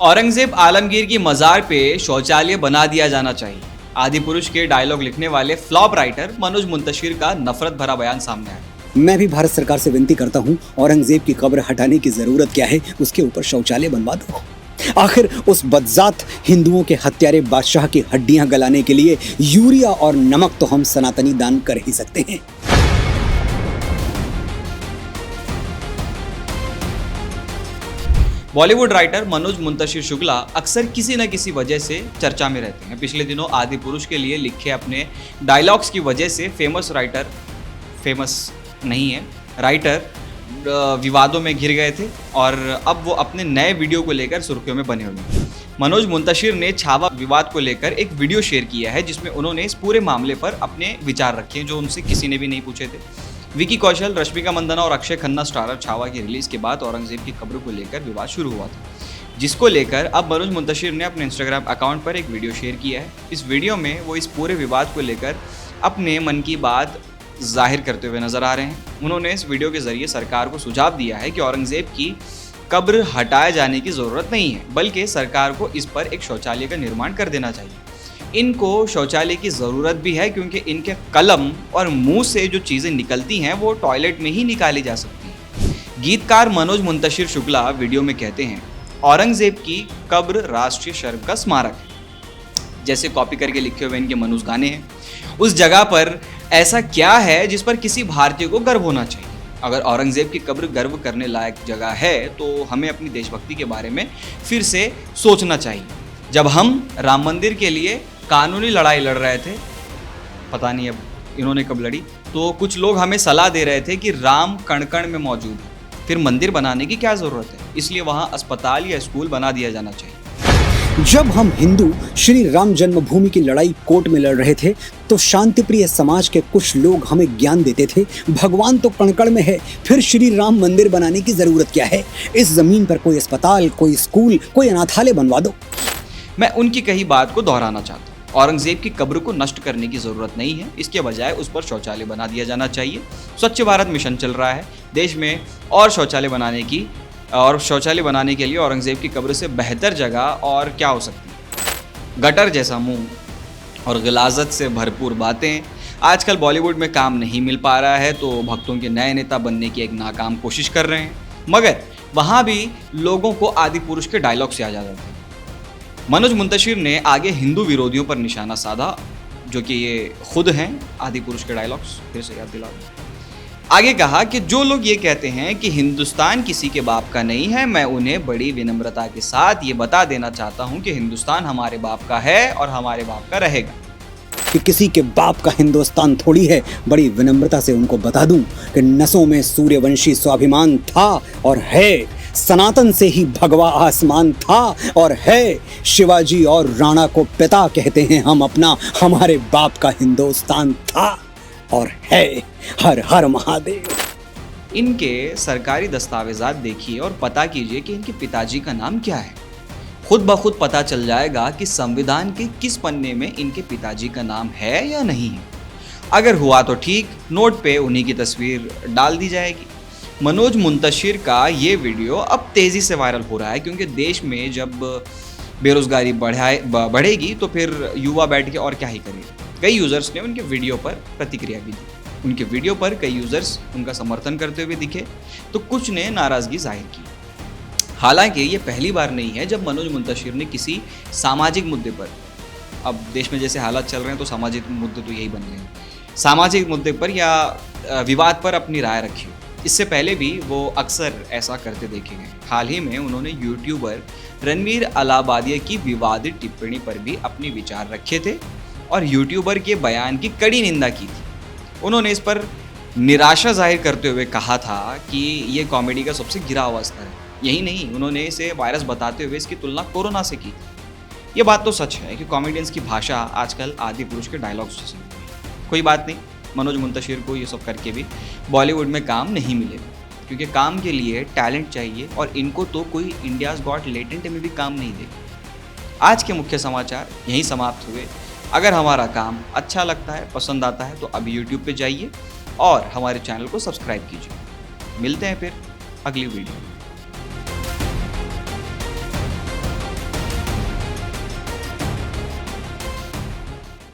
औरंगजेब आलमगीर की मज़ार पे शौचालय बना दिया जाना चाहिए। आदिपुरुष के डायलॉग लिखने वाले फ्लॉप राइटर मनोज मुंतशिर का नफरत भरा बयान सामने आया। मैं भी भारत सरकार से विनती करता हूं, औरंगजेब की कब्र हटाने की जरूरत क्या है, उसके ऊपर शौचालय बनवा दो। आखिर उस बदजात हिंदुओं के हत्यारे बादशाह की हड्डियां गलाने के लिए यूरिया और नमक तो हम सनातनी दान कर ही सकते हैं। बॉलीवुड राइटर मनोज मुंतशिर शुक्ला अक्सर किसी न किसी वजह से चर्चा में रहते हैं। पिछले दिनों आदिपुरुष के लिए लिखे अपने डायलॉग्स की वजह से राइटर विवादों में घिर गए थे और अब वो अपने नए वीडियो को लेकर सुर्खियों में बने हुए हैं। मनोज मुंतशिर ने छावा विवाद को लेकर एक वीडियो शेयर किया है जिसमें उन्होंने इस पूरे मामले पर अपने विचार रखे हैं जो उनसे किसी ने भी नहीं पूछे थे। विकी कौशल, रश्मिका मंदाना और अक्षय खन्ना स्टारर छावा की रिलीज के बाद औरंगजेब की कब्र को लेकर विवाद शुरू हुआ था, जिसको लेकर अब मनोज मुंतशिर ने अपने इंस्टाग्राम अकाउंट पर एक वीडियो शेयर किया है। इस वीडियो में वो इस पूरे विवाद को लेकर अपने मन की बात जाहिर करते हुए नजर आ रहे हैं। उन्होंने इस वीडियो के जरिए सरकार को सुझाव दिया है कि औरंगजेब की कब्र हटाए जाने की ज़रूरत नहीं है, बल्कि सरकार को इस पर एक शौचालय का निर्माण कर देना चाहिए। इनको शौचालय की ज़रूरत भी है क्योंकि इनके कलम और मुंह से जो चीज़ें निकलती हैं वो टॉयलेट में ही निकाली जा सकती हैं। गीतकार मनोज मुंतशिर शुक्ला वीडियो में कहते हैं, औरंगजेब की कब्र राष्ट्रीय शर्म का स्मारक है। जैसे कॉपी करके लिखे हुए इनके मनूस गाने हैं, उस जगह पर ऐसा क्या है जिस पर किसी भारतीय को गर्व होना चाहिए। अगर औरंगजेब की कब्र गर्व करने लायक जगह है तो हमें अपनी देशभक्ति के बारे में फिर से सोचना चाहिए। जब हम राम मंदिर के लिए कानूनी लड़ाई लड़ रहे थे, पता नहीं अब इन्होंने कब लड़ी, तो कुछ लोग हमें सलाह दे रहे थे कि राम कण कण में मौजूद है, फिर मंदिर बनाने की क्या ज़रूरत है, इसलिए वहाँ अस्पताल या स्कूल बना दिया जाना चाहिए। जब हम हिंदू श्री राम जन्मभूमि की लड़ाई कोर्ट में लड़ रहे थे तो शांतिप्रिय समाज के कुछ लोग हमें ज्ञान देते थे, भगवान तो कण-कण में है, फिर श्री राम मंदिर बनाने की जरूरत क्या है, इस जमीन पर कोई अस्पताल, कोई स्कूल, कोई अनाथालय बनवा दो। मैं उनकी कही बात को दोहराना चाहता हूँ। औरंगजेब की कब्र को नष्ट करने की ज़रूरत नहीं है, इसके बजाय उस पर शौचालय बना दिया जाना चाहिए। स्वच्छ भारत मिशन चल रहा है देश में और शौचालय बनाने के लिए औरंगजेब की कब्र से बेहतर जगह और क्या हो सकती है। गटर जैसा मुंह और गिलाजत से भरपूर बातें। आजकल बॉलीवुड में काम नहीं मिल पा रहा है तो भक्तों के नए नेता बनने की एक नाकाम कोशिश कर रहे हैं, मगर वहाँ भी लोगों को आदिपुरुष के डायलॉग से आ जाते हैं। मनोज मुंतशिर ने आगे हिंदू विरोधियों पर निशाना साधा, जो कि ये खुद हैं आदिपुरुष के डायलॉग्स, फिर से याद दिला दूं। आगे कहा कि जो लोग ये कहते हैं कि हिंदुस्तान किसी के बाप का नहीं है, मैं उन्हें बड़ी विनम्रता के साथ ये बता देना चाहता हूँ कि हिंदुस्तान हमारे बाप का है और हमारे बाप का रहेगा। कि किसी के बाप का हिंदुस्तान थोड़ी है। बड़ी विनम्रता से उनको बता दूं कि नसों में सूर्यवंशी स्वाभिमान था और है, सनातन से ही भगवा आसमान था और है। शिवाजी और राणा को पिता कहते हैं हम अपना, हमारे बाप का हिंदुस्तान था और है। हर हर महादेव। इनके सरकारी दस्तावेजात देखिए और पता कीजिए कि इनके पिताजी का नाम क्या है। खुद ब खुद पता चल जाएगा कि संविधान के किस पन्ने में इनके पिताजी का नाम है या नहीं है। अगर हुआ तो ठीक, नोट पे उन्हीं की तस्वीर डाल दी जाएगी। मनोज मुंतशिर का ये वीडियो अब तेज़ी से वायरल हो रहा है क्योंकि देश में जब बेरोजगारी बढ़ेगी तो फिर युवा बैठ के और क्या ही करेगा। कई यूज़र्स ने उनके वीडियो पर प्रतिक्रिया भी दी। उनके वीडियो पर कई यूज़र्स उनका समर्थन करते हुए दिखे तो कुछ ने नाराज़गी जाहिर की। हालांकि ये पहली बार नहीं है जब मनोज मुंतशिर ने किसी सामाजिक मुद्दे पर, अब देश में जैसे हालात चल रहे हैं तो सामाजिक मुद्दे तो यही बन गए हैं, सामाजिक मुद्दे पर या विवाद पर अपनी राय रखी हो। इससे पहले भी वो अक्सर ऐसा करते देखे गए। हाल ही में उन्होंने यूट्यूबर रणवीर अलाहाबादिया की विवादित टिप्पणी पर भी अपने विचार रखे थे और यूट्यूबर के बयान की कड़ी निंदा की थी। उन्होंने इस पर निराशा जाहिर करते हुए कहा था कि ये कॉमेडी का सबसे गिरा हुआ स्तर है। यही नहीं, उन्होंने इसे वायरस बताते हुए इसकी तुलना कोरोना से की। ये बात तो सच है कि कॉमेडियंस की भाषा आजकल आदिपुरुष के डायलॉग्स से कोई बात नहीं, मनोज मुंतशिर को ये सब करके भी बॉलीवुड में काम नहीं मिलेगा क्योंकि काम के लिए टैलेंट चाहिए और इनको तो कोई इंडियाज़ गॉट लेटेंट में भी काम नहीं देगा। आज के मुख्य समाचार यहीं समाप्त हुए। अगर हमारा काम अच्छा लगता है, पसंद आता है तो अभी यूट्यूब पे जाइए और हमारे चैनल को सब्सक्राइब कीजिए। मिलते हैं फिर अगली वीडियो में।